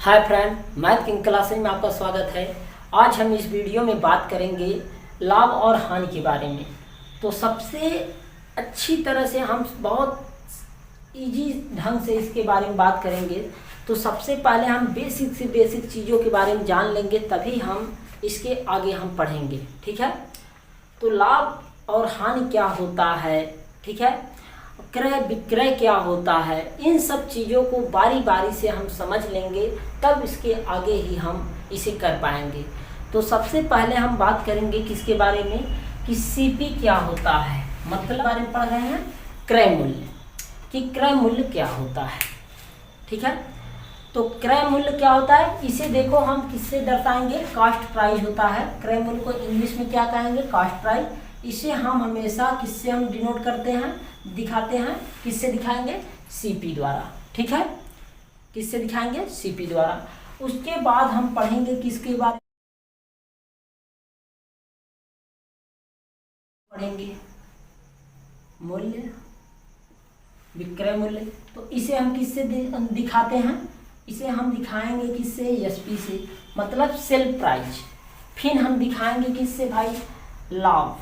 Hi friend, math king classes में आपका स्वागत है। आज हम इस वीडियो में बात करेंगे लाभ और हानि के बारे में। तो सबसे अच्छी तरह से हम बहुत इजी ढंग से इसके बारे में बात करेंगे। तो सबसे पहले हम बेसिक से बेसिक चीज़ों के बारे में जान लेंगे, तभी हम इसके आगे हम पढ़ेंगे। ठीक है, तो लाभ और हानि क्या होता है, ठीक है, क्रय विक्रय क्या होता है, इन सब चीज़ों को बारी बारी से हम समझ लेंगे, तब इसके आगे ही हम इसे कर पाएंगे। तो सबसे पहले हम बात करेंगे किसके बारे में कि सीपी क्या होता है, मतलब बारे में पढ़ रहे हैं क्रय मूल्य, कि क्रय मूल्य क्या होता है। ठीक है, तो क्रय मूल्य क्या होता है, इसे देखो हम किससे दर्शाएंगे, कास्ट प्राइस होता है। क्रय मूल्य को इंग्लिश में क्या कहेंगे, कास्ट प्राइस। इसे हम हमेशा किससे हम डिनोट करते हैं, दिखाते हैं, किससे दिखाएंगे, सीपी द्वारा। ठीक है, किससे दिखाएंगे, सीपी द्वारा। उसके बाद हम पढ़ेंगे किसके बारे में, पढ़ेंगे मूल्य, विक्रय मूल्य। तो इसे हम किससे दिखाते हैं, इसे हम दिखाएंगे किससे, एसपी से, मतलब सेल प्राइस। फिर हम दिखाएंगे किससे भाई, लाभ,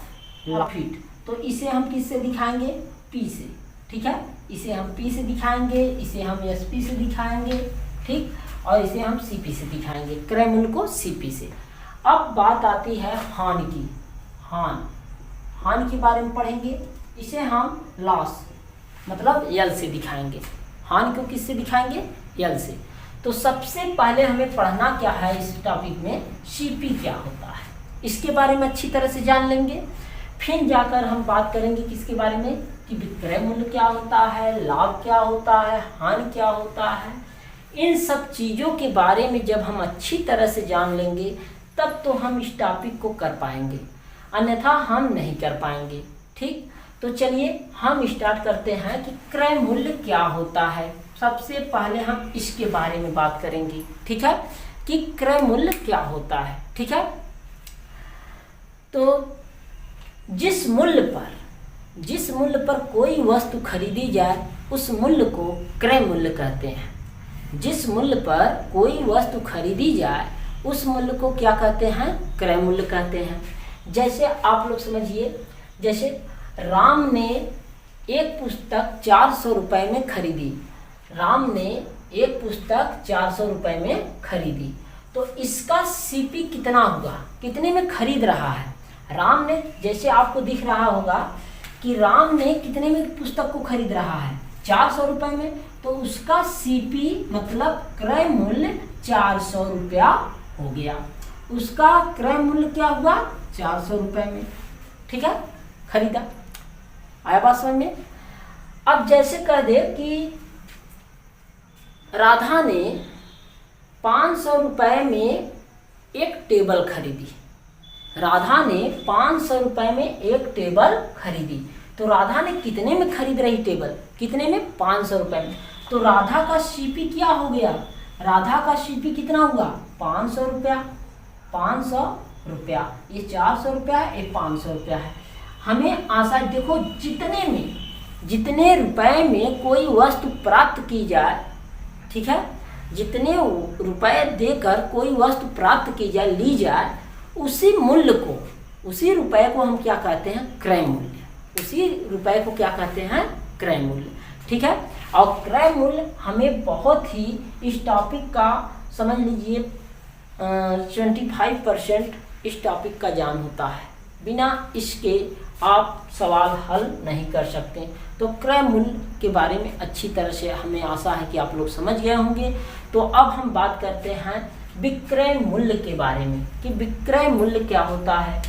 प्रॉफिट। तो इसे हम किससे दिखाएंगे, पी से। ठीक है, इसे हम पी से दिखाएंगे, इसे हम एसपी से दिखाएंगे, ठीक, और इसे हम सीपी से दिखाएंगे, क्रय मूल्य को सीपी से। अब बात आती है हानि की। हानि के बारे में पढ़ेंगे, इसे हम लॉस मतलब यल से दिखाएंगे। हानि को किससे दिखाएंगे, यल से। तो सबसे पहले हमें पढ़ना क्या है इस टॉपिक में, सीपी क्या होता है, इसके बारे में अच्छी तरह से जान लेंगे। फिर जाकर हम बात करेंगे किसके बारे में कि विक्रय मूल्य क्या होता है, लाभ क्या होता है, हानि क्या होता है। इन सब चीज़ों के बारे में जब हम अच्छी तरह से जान लेंगे, तब तो हम इस टॉपिक को कर पाएंगे, अन्यथा हम नहीं कर पाएंगे। ठीक, तो चलिए हम स्टार्ट करते हैं कि क्रय मूल्य क्या होता है। सबसे पहले हम इसके बारे में बात करेंगे। ठीक है, कि क्रय मूल्य क्या होता है। ठीक है, तो जिस मूल्य पर कोई वस्तु खरीदी जाए, उस मूल्य को क्रय मूल्य कहते हैं। जिस मूल्य पर कोई वस्तु खरीदी जाए, उस मूल्य को क्या कहते हैं, क्रय मूल्य कहते हैं। जैसे आप लोग समझिए, जैसे राम ने एक पुस्तक 400 रुपये में खरीदी। राम ने एक पुस्तक 400 रुपये में खरीदी, तो इसका सीपी कितना हुआ, कितने में खरीद रहा है राम ने। जैसे आपको दिख रहा होगा कि राम ने कितने में पुस्तक को खरीद रहा है, 400 रुपये में, तो उसका सीपी मतलब क्रय मूल्य 400 रुपया हो गया। उसका क्रय मूल्य क्या हुआ, 400 रुपये में। ठीक है, खरीदा, आया बात समझ में। अब जैसे कह दे कि राधा ने 500 रुपये में एक टेबल खरीदी। राधा ने 500 रुपये में एक टेबल खरीदी, तो राधा ने कितने में खरीद रही टेबल, कितने में, 500 रुपये में। तो राधा का सीपी क्या हो गया, राधा का सीपी कितना हुआ, 500 रुपया। 500 रुपया, ये 400 रुपया है, ये 500 रुपया है। हमें आशा, देखो जितने रुपए में कोई वस्तु प्राप्त की जाए, ठीक है, जितने रुपए देकर कोई वस्तु प्राप्त की जाए, ली जाए, उसी रुपए को हम क्या कहते हैं, क्रय मूल्य। उसी रुपए को क्या कहते हैं, क्रय मूल्य। ठीक है, और क्रय मूल्य हमें बहुत ही इस टॉपिक का समझ लीजिए 25% इस टॉपिक का ज्ञान होता है। बिना इसके आप सवाल हल नहीं कर सकते। तो क्रय मूल्य के बारे में अच्छी तरह से हमें आशा है कि आप लोग समझ गए होंगे। तो अब हम बात करते हैं विक्रय मूल्य के बारे में, कि विक्रय मूल्य क्या होता है।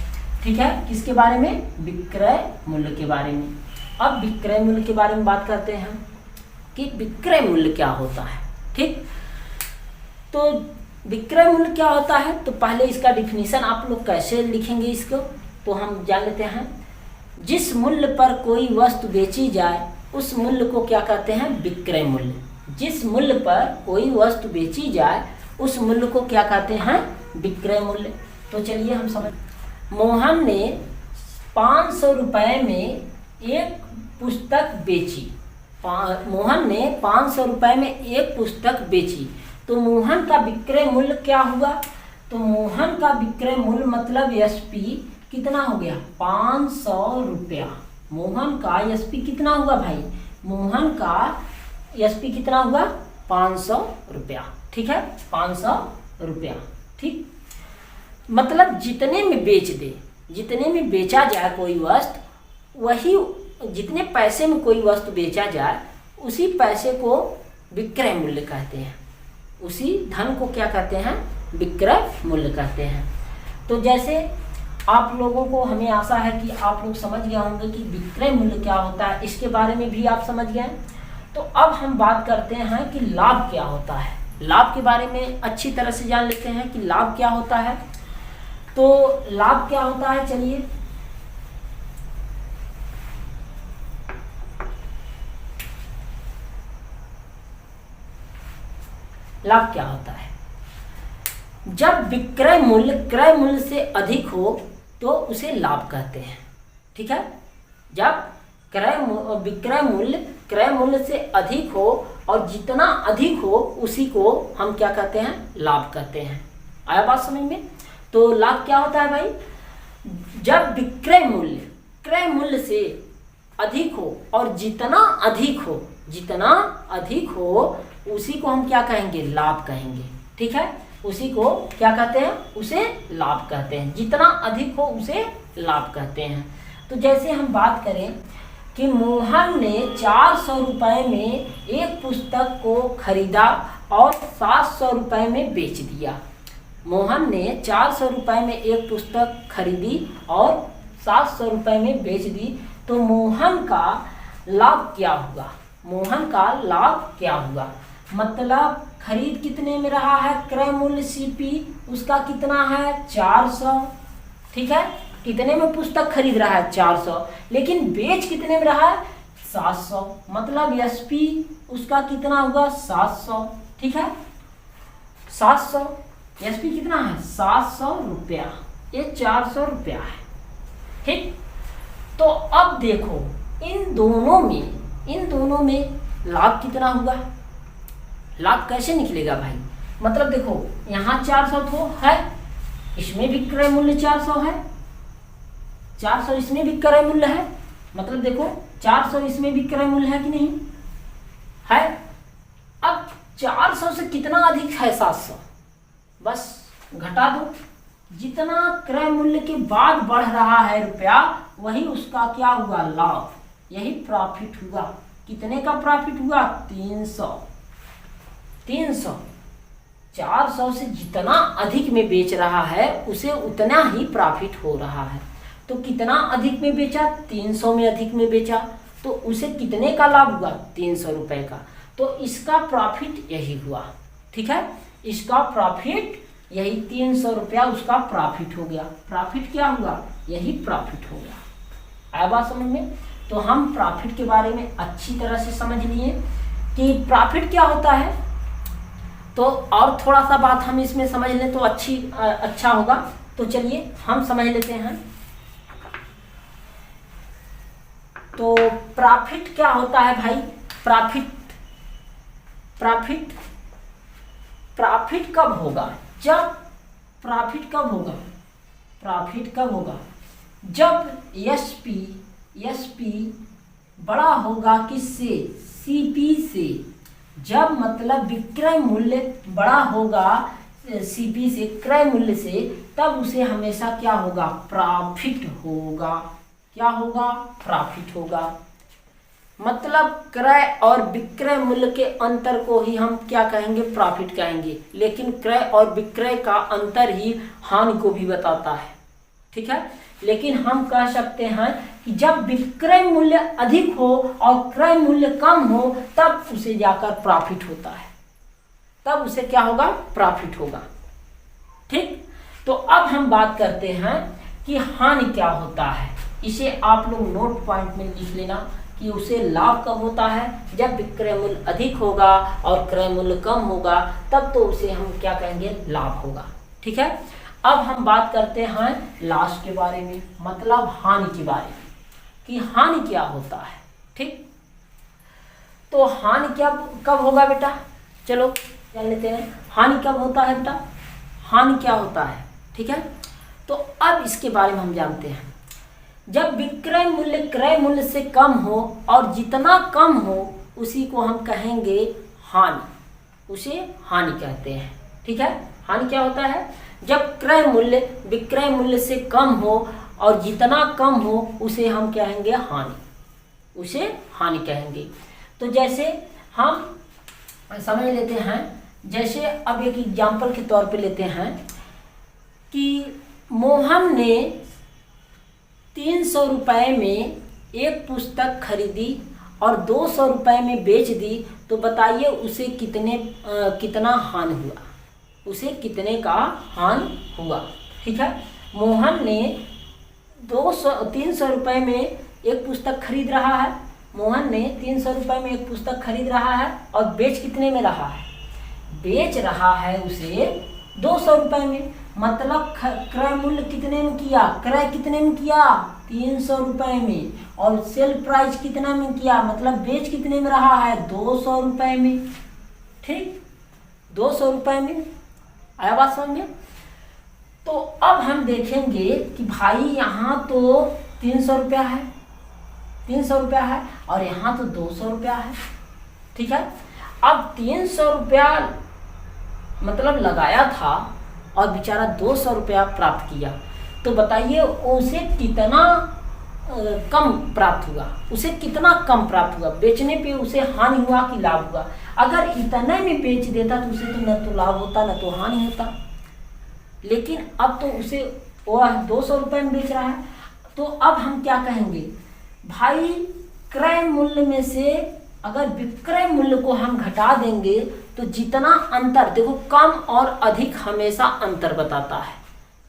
ठीक है, किसके बारे में, विक्रय मूल्य के बारे में। अब विक्रय मूल्य के बारे में बात करते हैं कि विक्रय मूल्य क्या होता है। ठीक, तो विक्रय मूल्य क्या होता है, तो पहले इसका डिफिनीशन आप लोग कैसे लिखेंगे इसको, तो हम जान लेते हैं। जिस मूल्य पर कोई वस्तु बेची जाए, उस मूल्य को क्या कहते हैं, विक्रय मूल्य। जिस मूल्य पर कोई वस्तु बेची जाए, उस मूल्य को क्या कहते हैं, विक्रय मूल्य। तो चलिए हम समझ, मोहन ने 500 रुपये में एक पुस्तक बेची। मोहन ने 500 रुपये में एक पुस्तक बेची, तो मोहन का विक्रय मूल्य क्या हुआ, तो मोहन का विक्रय मूल्य मतलब एसपी कितना हो गया 500 रुपया। मोहन का एसपी कितना हुआ भाई, मोहन का एसपी कितना हुआ 500 रुपया। ठीक है, 500 रुपया। ठीक, मतलब जितने में बेच दे, जितने में बेचा जाए कोई वस्तु, वही जितने पैसे में कोई वस्तु बेचा जाए उसी पैसे को विक्रय मूल्य कहते हैं, उसी धन को क्या कहते हैं, विक्रय मूल्य कहते हैं। तो जैसे आप लोगों को, हमें आशा है कि आप लोग समझ गए होंगे कि विक्रय मूल्य क्या होता है, इसके बारे में भी आप समझ गए। तो अब हम बात करते हैं कि लाभ क्या होता है। लाभ के बारे में अच्छी तरह से जान लेते हैं कि लाभ क्या होता है। तो लाभ क्या होता है, चलिए लाभ क्या होता है, जब विक्रय मूल्य क्रय मूल्य से अधिक हो तो उसे लाभ कहते हैं। ठीक है, जब विक्रय मूल्य क्रय मूल्य से अधिक हो और जितना अधिक हो उसी को हम क्या कहते हैं, लाभ कहते हैं। आया बात समझ में। तो लाभ क्या होता है भाई, जब विक्रय मूल्य क्रय मूल्य से अधिक हो और जितना अधिक हो उसी को हम क्या कहेंगे, लाभ कहेंगे। ठीक है, उसी को क्या कहते हैं, उसे लाभ कहते हैं। जितना अधिक हो उसे लाभ कहते हैं। तो जैसे हम बात करें कि मोहन ने 400 रुपये में एक पुस्तक को खरीदा और 700 रुपये में बेच दिया। मोहन ने 400 रुपये में एक पुस्तक खरीदी और 700 रुपये में बेच दी, तो मोहन का लाभ क्या हुआ, मोहन का लाभ क्या हुआ, मतलब खरीद कितने में रहा है, क्रय मूल्य सीपी उसका कितना है 400। ठीक है, कितने में पुस्तक खरीद रहा है 400, लेकिन बेच कितने में रहा है 700, मतलब एसपी उसका कितना हुआ 700। ठीक है, 700 एसपी कितना है 700 रुपया, ये 400 रुपया है। ठीक, तो अब देखो इन दोनों में लाभ कितना हुआ, लाभ कैसे निकलेगा भाई, मतलब देखो यहाँ 400 तो है, इसमें भी क्रय मूल्य 400 है, 400 इसमें भी क्रय मूल्य है, मतलब देखो 400 इसमें भी क्रय मूल्य है कि नहीं है। अब 400 से कितना अधिक है 700, बस घटा दो, जितना क्रय मूल्य के बाद बढ़ रहा है रुपया वही उसका क्या हुआ, लाभ, यही प्रॉफिट हुआ। कितने का प्रॉफिट हुआ 300। 400 से जितना अधिक में बेच रहा है उसे उतना ही प्रॉफिट हो रहा है। तो कितना अधिक में बेचा, 300 में अधिक में बेचा, तो उसे कितने का लाभ हुआ 300 रुपए का, तो इसका प्रॉफिट यही हुआ। ठीक है, इसका प्रॉफिट यही 300 रुपया उसका प्रॉफिट हो गया। प्रॉफिट क्या हुआ, यही प्रॉफिट हो गया। आया बात समझ में। तो हम प्रॉफिट के बारे में अच्छी तरह से समझ लिए कि प्रॉफिट क्या होता है। तो और थोड़ा सा बात हम इसमें समझ लें तो अच्छा होगा। तो चलिए हम समझ लेते हैं। तो प्रॉफिट क्या होता है भाई, प्रॉफिट कब होगा, प्रॉफिट कब होगा जब एसपी बड़ा होगा किससे, सीपी से। जब मतलब विक्रय मूल्य बड़ा होगा सीपी से, क्रय मूल्य से, तब उसे हमेशा क्या होगा, प्रॉफिट होगा। क्या होगा, प्रॉफिट होगा। मतलब क्रय और विक्रय मूल्य के अंतर को ही हम क्या कहेंगे, प्रॉफिट कहेंगे। लेकिन क्रय और विक्रय का अंतर ही हानि को भी बताता है। ठीक है, लेकिन हम कह सकते हैं कि जब विक्रय मूल्य अधिक हो और क्रय मूल्य कम हो तब उसे जाकर प्रॉफिट होता है, तब उसे क्या होगा, प्रॉफिट होगा। ठीक, तो अब हम बात करते हैं कि हानि क्या होता है। इसे आप लोग नोट पॉइंट में लिख लेना कि उसे लाभ कब होता है, जब विक्रय मूल्य अधिक होगा और क्रय मूल्य कम होगा, तब तो उसे हम क्या कहेंगे, लाभ होगा। ठीक है, अब हम बात करते हैं लॉस के बारे में, मतलब हानि के बारे में कि हानि क्या होता है। ठीक, तो हानि क्या कब होगा बेटा, चलो जान लेते हैं हानि कब होता है बेटा, हानि क्या होता है। ठीक है, तो अब इसके बारे में हम जानते हैं। जब विक्रय मूल्य क्रय मूल्य से कम हो और जितना कम हो उसी को हम कहेंगे हानि, उसे हानि कहते हैं। ठीक है, हानि क्या होता है, जब क्रय मूल्य विक्रय मूल्य से कम हो और जितना कम हो उसे हम कहेंगे हानि, उसे हानि कहेंगे। तो जैसे हम समझ लेते हैं, जैसे अब एक एग्जाम्पल के तौर पे लेते हैं कि मोहन ने 300 रुपये में एक पुस्तक खरीदी और 200 रुपये में बेच दी, तो बताइए उसे कितना हानि हुआ, उसे कितने का हानि हुआ। ठीक है, मोहन ने 300 रुपये में एक पुस्तक खरीद रहा है, मोहन ने 300 रुपये में एक पुस्तक खरीद रहा है और बेच कितने में रहा है, बेच रहा है उसे 200 रुपये में। मतलब क्रय मूल्य कितने में किया, क्रय कितने में किया 300 रुपये में, और सेल प्राइस कितना में किया, मतलब बेच कितने में रहा है 200 रुपये में। ठीक, 200 रुपये में, आया बात समझ में। तो अब हम देखेंगे कि भाई यहाँ तो 300 रुपया है, 300 रुपया है और यहाँ तो 200 रुपया है। ठीक है, अब 300 रुपया मतलब लगाया था और बेचारा 200 रुपया प्राप्त किया, तो बताइए उसे कितना कम प्राप्त हुआ, उसे कितना कम प्राप्त हुआ, बेचने पे उसे हानि हुआ कि लाभ हुआ। अगर इतने में बेच देता तो उसे तो न तो लाभ होता न तो हानि होता, लेकिन अब तो उसे वह 200 रुपये में बेच रहा है। तो अब हम क्या कहेंगे भाई, क्रय मूल्य में से अगर विक्रय मूल्य को हम घटा देंगे तो जितना अंतर, देखो कम और अधिक हमेशा अंतर बताता है,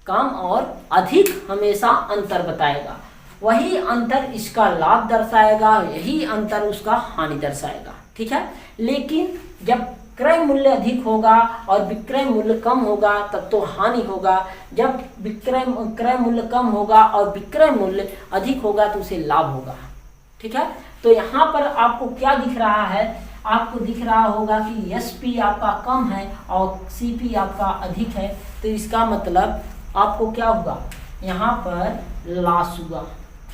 कम और अधिक हमेशा अंतर बताएगा, वही अंतर इसका लाभ दर्शाएगा, यही अंतर उसका हानि दर्शाएगा। ठीक है, लेकिन जब क्रय मूल्य अधिक होगा और विक्रय मूल्य कम होगा तब तो हानि होगा, जब क्रय मूल्य कम होगा और विक्रय मूल्य अधिक होगा तो उसे लाभ होगा। ठीक है, तो यहाँ पर आपको क्या दिख रहा है, आपको दिख रहा होगा कि एसपी आपका कम है और सीपी आपका अधिक है, तो इसका मतलब आपको क्या हुआ, यहाँ पर लॉस हुआ,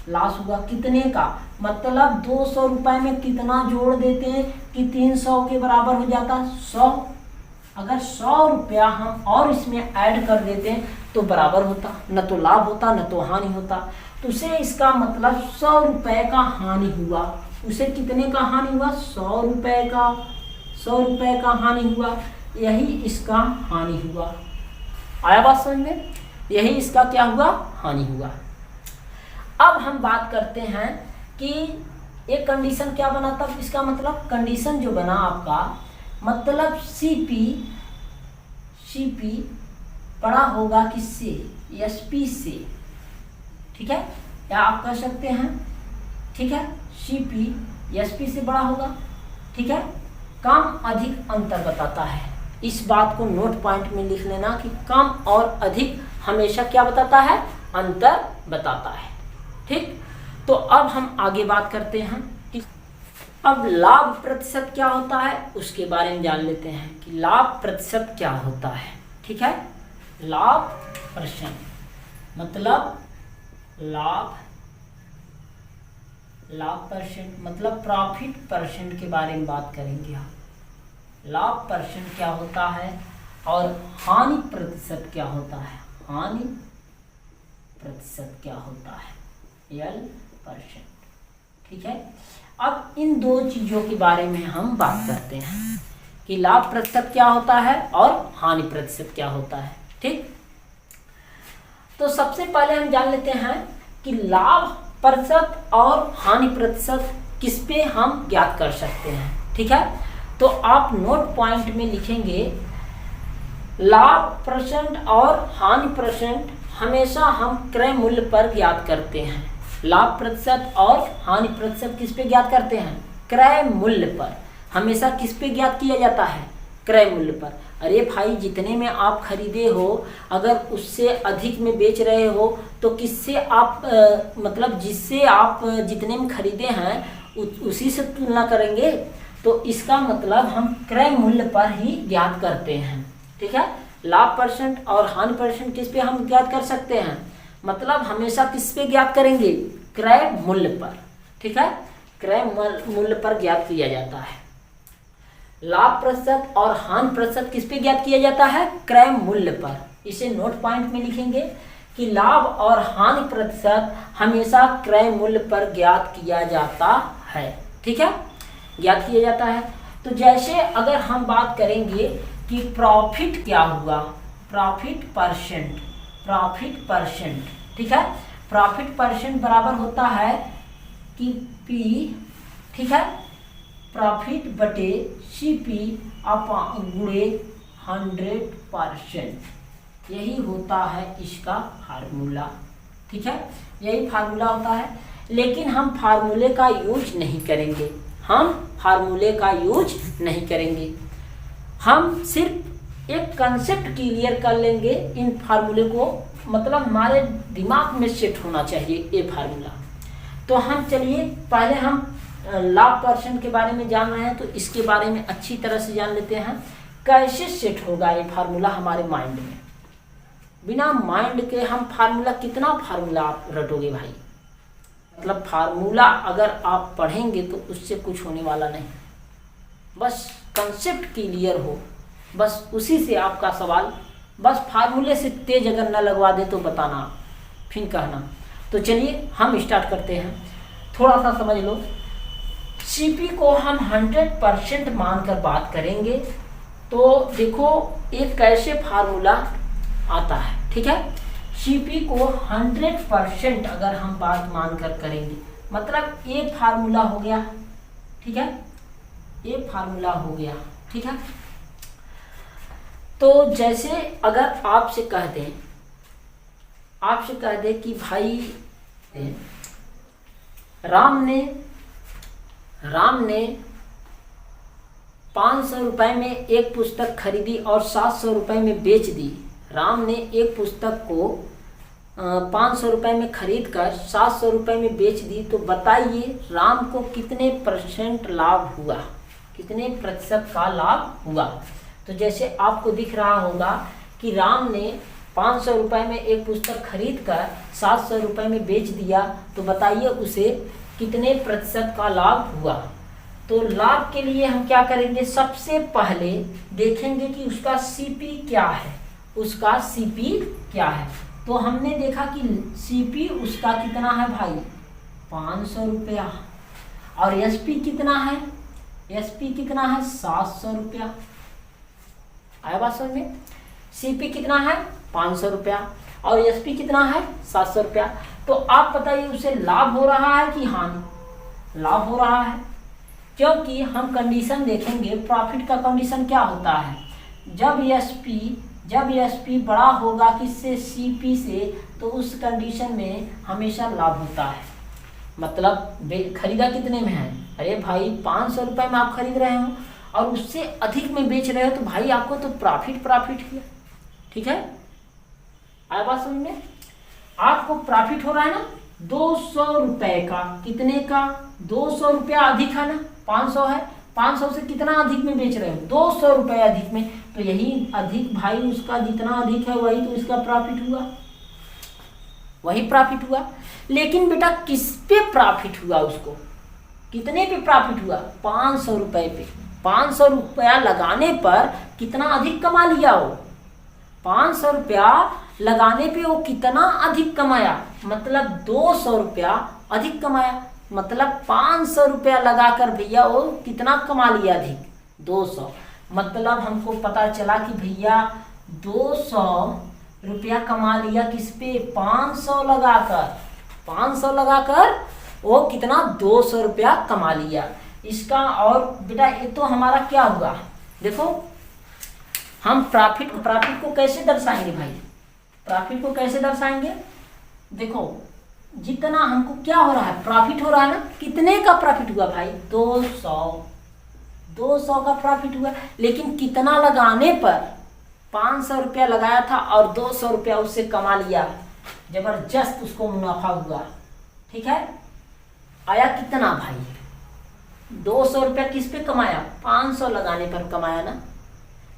लॉस हुआ कितने का, मतलब 200 रुपये में कितना जोड़ देते हैं कि 300 के बराबर हो जाता 100। अगर 100 रुपया हम और इसमें ऐड कर देते हैं तो बराबर होता, न तो लाभ होता न तो हानि होता। तो उसे इसका मतलब 100 रुपये का हानि हुआ, उसे कितने का हानि हुआ 100 रुपये का, 100 रुपये का हानि हुआ, यही इसका हानि हुआ। आया बात समझ में, यही इसका क्या हुआ, हानि हुआ। अब हम बात करते हैं कि एक कंडीशन क्या बना, तब इसका मतलब कंडीशन जो बना आपका, मतलब सीपी बड़ा होगा किससे, एसपी से। ठीक है, या आप कह सकते हैं, ठीक है, सीपी एसपी से बड़ा होगा। ठीक है, कम अधिक अंतर बताता है, इस बात को नोट पॉइंट में लिख लेना कि कम और अधिक हमेशा क्या बताता है, अंतर बताता है। ठीक, तो अब हम आगे बात करते हैं कि अब लाभ प्रतिशत क्या होता है उसके बारे में जान लेते हैं कि लाभ प्रतिशत क्या होता है। ठीक है, लाभ परसेंट मतलब लाभ परसेंट मतलब प्रॉफिट परसेंट के बारे में बात करेंगे हम। लाभ परसेंट क्या होता है और हानि प्रतिशत क्या होता है, हानि प्रतिशत क्या होता है, L%। ठीक है, अब इन दो चीजों के बारे में हम बात करते हैं कि लाभ प्रतिशत क्या होता है और हानि प्रतिशत क्या होता है। ठीक, तो सबसे पहले हम जान लेते हैं कि लाभ प्रतिशत और हानि प्रतिशत किस पे हम ज्ञात कर सकते हैं। ठीक है, तो आप नोट पॉइंट में लिखेंगे लाभ परसेंट और हानि परसेंट हमेशा हम क्रय मूल्य पर ज्ञात करते हैं। लाभ प्रतिशत और हानि प्रतिशत किस पे ज्ञात करते हैं, क्रय मूल्य पर। हमेशा किस पे ज्ञात किया जाता है, क्रय मूल्य पर। अरे भाई, जितने में आप खरीदे हो अगर उससे अधिक में बेच रहे हो तो किससे आप मतलब जिससे आप जितने में खरीदे हैं उसी से तुलना करेंगे। तो इसका मतलब हम क्रय मूल्य पर ही ज्ञात करते हैं। ठीक है, लाभ परसेंट और हानि परसेंट किस पे हम ज्ञात कर सकते हैं, मतलब हमेशा किस पे ज्ञात करेंगे, क्रय मूल्य पर। ठीक है, क्रय मूल्य पर ज्ञात किया जाता है। लाभ प्रतिशत और हानि प्रतिशत किस पे ज्ञात किया जाता है, क्रय मूल्य पर। इसे नोट पॉइंट में लिखेंगे कि लाभ और हानि प्रतिशत हमेशा क्रय मूल्य पर ज्ञात किया जाता है। ठीक है, ज्ञात किया जाता है। तो जैसे अगर हम बात करेंगे कि प्रॉफिट क्या हुआ, प्रॉफिट परसेंट, प्रॉफिट परसेंट। ठीक है, प्रॉफिट परसेंट बराबर होता है कि पी, ठीक है, प्रॉफिट बटे CP गुणे 100%, यही होता है इसका फार्मूला। ठीक है, यही फार्मूला होता है। लेकिन हम फार्मूले का यूज नहीं करेंगे, हम फार्मूले का यूज नहीं करेंगे। हम सिर्फ एक कंसेप्ट क्लियर कर लेंगे इन फार्मूले को, मतलब हमारे दिमाग में सेट होना चाहिए ये फार्मूला। तो हम चलिए पहले हम लाभ परसेंट के बारे में जान रहे हैं, तो इसके बारे में अच्छी तरह से जान लेते हैं कैसे सेट होगा ये फार्मूला हमारे माइंड में। बिना माइंड के हम फार्मूला, कितना फार्मूला आप रटोगे भाई, मतलब फार्मूला अगर आप पढ़ेंगे तो उससे कुछ होने वाला नहीं। बस कंसेप्ट क्लियर हो, बस उसी से आपका सवाल, बस फार्मूले से तेज अगर न लगवा दे तो बताना, फिर कहना। तो चलिए हम स्टार्ट करते हैं, थोड़ा सा समझ लो। CP को हम 100% मानकर बात करेंगे तो देखो एक कैसे फार्मूला आता है। ठीक है, CP को 100% अगर हम बात मानकर करेंगे, मतलब ये फार्मूला हो गया। ठीक है, ये फार्मूला हो गया। ठीक है, तो जैसे अगर आपसे कह दें कि भाई राम ने 500 रुपये में एक पुस्तक खरीदी और 700 रुपये में बेच दी। राम ने एक पुस्तक को 500 रुपये में खरीद कर 700 रुपये में बेच दी। तो बताइए राम को कितने % लाभ हुआ, कितने प्रतिशत का लाभ हुआ। तो जैसे आपको दिख रहा होगा कि राम ने 500 रुपये में एक पुस्तक खरीद कर 700 रुपये में बेच दिया, तो बताइए उसे कितने % का लाभ हुआ। तो लाभ के लिए हम क्या करेंगे, सबसे पहले देखेंगे कि उसका CP क्या है, उसका CP क्या है। तो हमने देखा कि CP उसका कितना है भाई, 500 रुपया, और SP कितना है, SP कितना है 700 रुपया। आया बात समझ में, CP कितना है 500 रुपया और SP कितना है 700 रुपया। तो आप बताइए उसे लाभ हो रहा है कि हानि, लाभ हो रहा है, क्योंकि हम कंडीशन देखेंगे। प्रॉफिट का कंडीशन क्या होता है, जब SP बड़ा होगा किससे, CP से, तो उस कंडीशन में हमेशा लाभ होता है। मतलब खरीदा कितने में है, अरे भाई 500 रुपये में आप खरीद रहे हो और उससे अधिक में बेच रहे हो, तो भाई आपको तो प्रॉफिट किया। ठीक है, आया बात समझ में, आपको प्रॉफिट हो रहा है ना 200 रुपये का, कितने का, 200 रुपया अधिक है ना, 500 है, 500 से कितना अधिक में बेच रहे हो, 200 रुपये अधिक में। तो यही अधिक भाई, उसका जितना अधिक है वही तो इसका प्रॉफिट हुआ, वही प्रॉफिट हुआ। लेकिन बेटा किस पे प्रॉफिट हुआ, उसको कितने पे प्रॉफिट हुआ, 500 रुपये पे। 500 रुपया लगाने पर कितना अधिक कमा लिया वो, 500 रुपया लगाने पे वो कितना अधिक कमाया, मतलब 200 रुपया अधिक कमाया। मतलब 500 रुपया लगाकर भैया वो कितना कमा लिया अधिक, 200। मतलब हमको पता चला कि भैया 200 रुपया कमा लिया किस पे, 500 लगाकर वो कितना 200 रुपया कमा लिया इसका। और बेटा ये तो हमारा क्या हुआ, देखो हम प्रॉफिट को कैसे दर्शाएंगे भाई, प्रॉफिट को कैसे दर्शाएंगे, देखो जितना हमको क्या हो रहा है, प्रॉफिट हो रहा है ना, कितने का प्रॉफिट हुआ भाई, 200 का प्रॉफिट हुआ। लेकिन कितना लगाने पर, 500 रुपया लगाया था और 200 रुपया उससे कमा लिया, जबरदस्त उसको मुनाफा हुआ। ठीक है, आया कितना भाई, 200 रुपया किस पे कमाया, 500 लगाने पर कमाया ना।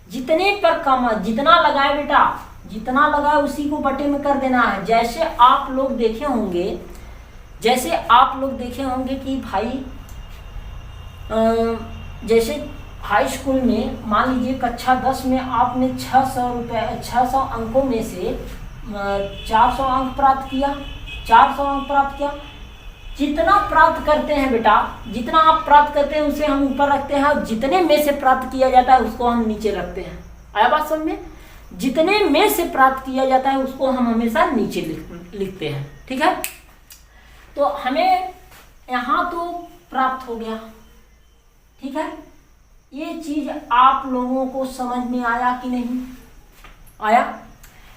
जितने पर कमा, जितना लगाए बेटा, जितना लगाए उसी को बटे में कर देना है। जैसे आप लोग देखे होंगे कि भाई जैसे हाई स्कूल में मान लीजिए कक्षा 10 में आपने 600 अंकों में से 400 अंक प्राप्त किया, जितना प्राप्त करते हैं बेटा, जितना आप प्राप्त करते हैं उसे हम ऊपर रखते हैं, और जितने में से प्राप्त किया जाता है उसको हम नीचे रखते हैं। आया बात समझ में? जितने में से प्राप्त किया जाता है उसको हम हमेशा नीचे लिखते हैं। ठीक है, तो हमें यहाँ तो प्राप्त हो गया। ठीक है, ये चीज आप लोगों को समझ में आया कि नहीं आया?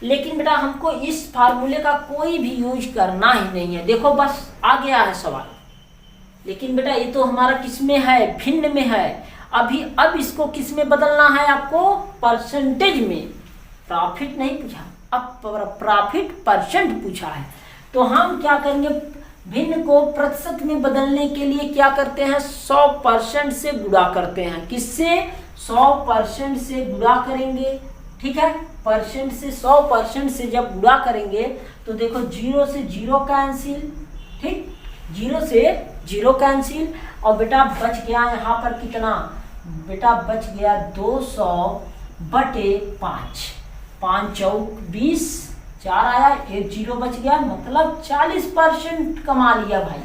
लेकिन बेटा हमको इस फार्मूले का कोई भी यूज करना ही नहीं है। देखो बस आ गया है सवाल, लेकिन बेटा ये तो हमारा किस में है, भिन्न में है। अब इसको किस में बदलना है आपको, परसेंटेज में। प्रॉफिट नहीं पूछा, अब प्रॉफिट परसेंट पूछा है। तो हम क्या करेंगे, भिन्न को प्रतिशत में बदलने के लिए क्या करते हैं, 100% से गुणा करते हैं। किससे? 100% से गुणा करेंगे। ठीक है, परसेंट से 100% से जब गुणा करेंगे तो देखो 0 से 0 कैंसिल, ठीक, 0 से 0 कैंसिल, और बेटा बच गया यहाँ पर कितना, बेटा बच गया 200/5, 5 चौक 20, 4 आया, 1 0 बच गया, मतलब 40% कमा लिया भाई,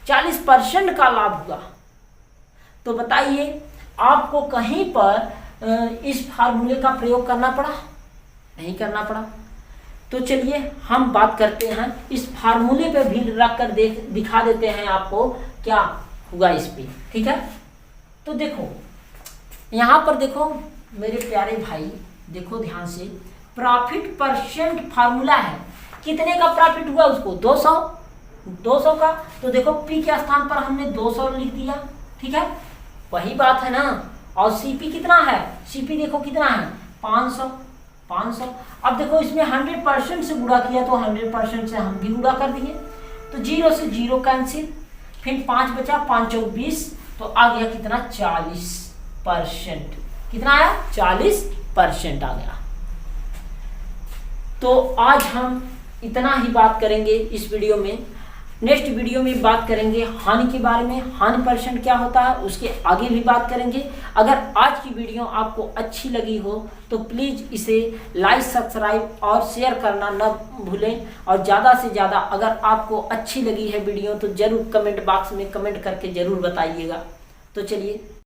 40% का लाभ हुआ। तो बताइए आपको कहीं पर इस फार्मूले का प्रयोग करना पड़ा? नहीं करना पड़ा। तो चलिए हम बात करते हैं इस फार्मूले पे भी रख कर दिखा देते हैं आपको क्या हुआ इस पे। ठीक है, तो देखो यहाँ पर देखो मेरे प्यारे भाई, देखो ध्यान से, प्रॉफिट परसेंट फार्मूला है। कितने का प्रॉफिट हुआ उसको, 200 का। तो देखो पी के स्थान पर हमने 200 लिख दिया। ठीक है, वही बात है ना। और सीपी कितना है, सीपी देखो कितना है, 500। अब देखो इसमें 100% से गुणा किया तो 100% से हम भी गुणा कर दिए। तो 0 से 0 कैंसिल, फिर 5 बचा, 5 चौक 20, तो आ गया कितना, 40%। कितना आया, 40% आ गया। तो आज हम इतना ही बात करेंगे इस वीडियो में। नेक्स्ट वीडियो में बात करेंगे हानि के बारे में, हानि परसेंट क्या होता है उसके आगे भी बात करेंगे। अगर आज की वीडियो आपको अच्छी लगी हो तो प्लीज़ इसे लाइक, सब्सक्राइब और शेयर करना न भूलें। और ज़्यादा से ज़्यादा अगर आपको अच्छी लगी है वीडियो तो ज़रूर कमेंट बॉक्स में कमेंट करके ज़रूर बताइएगा। तो चलिए।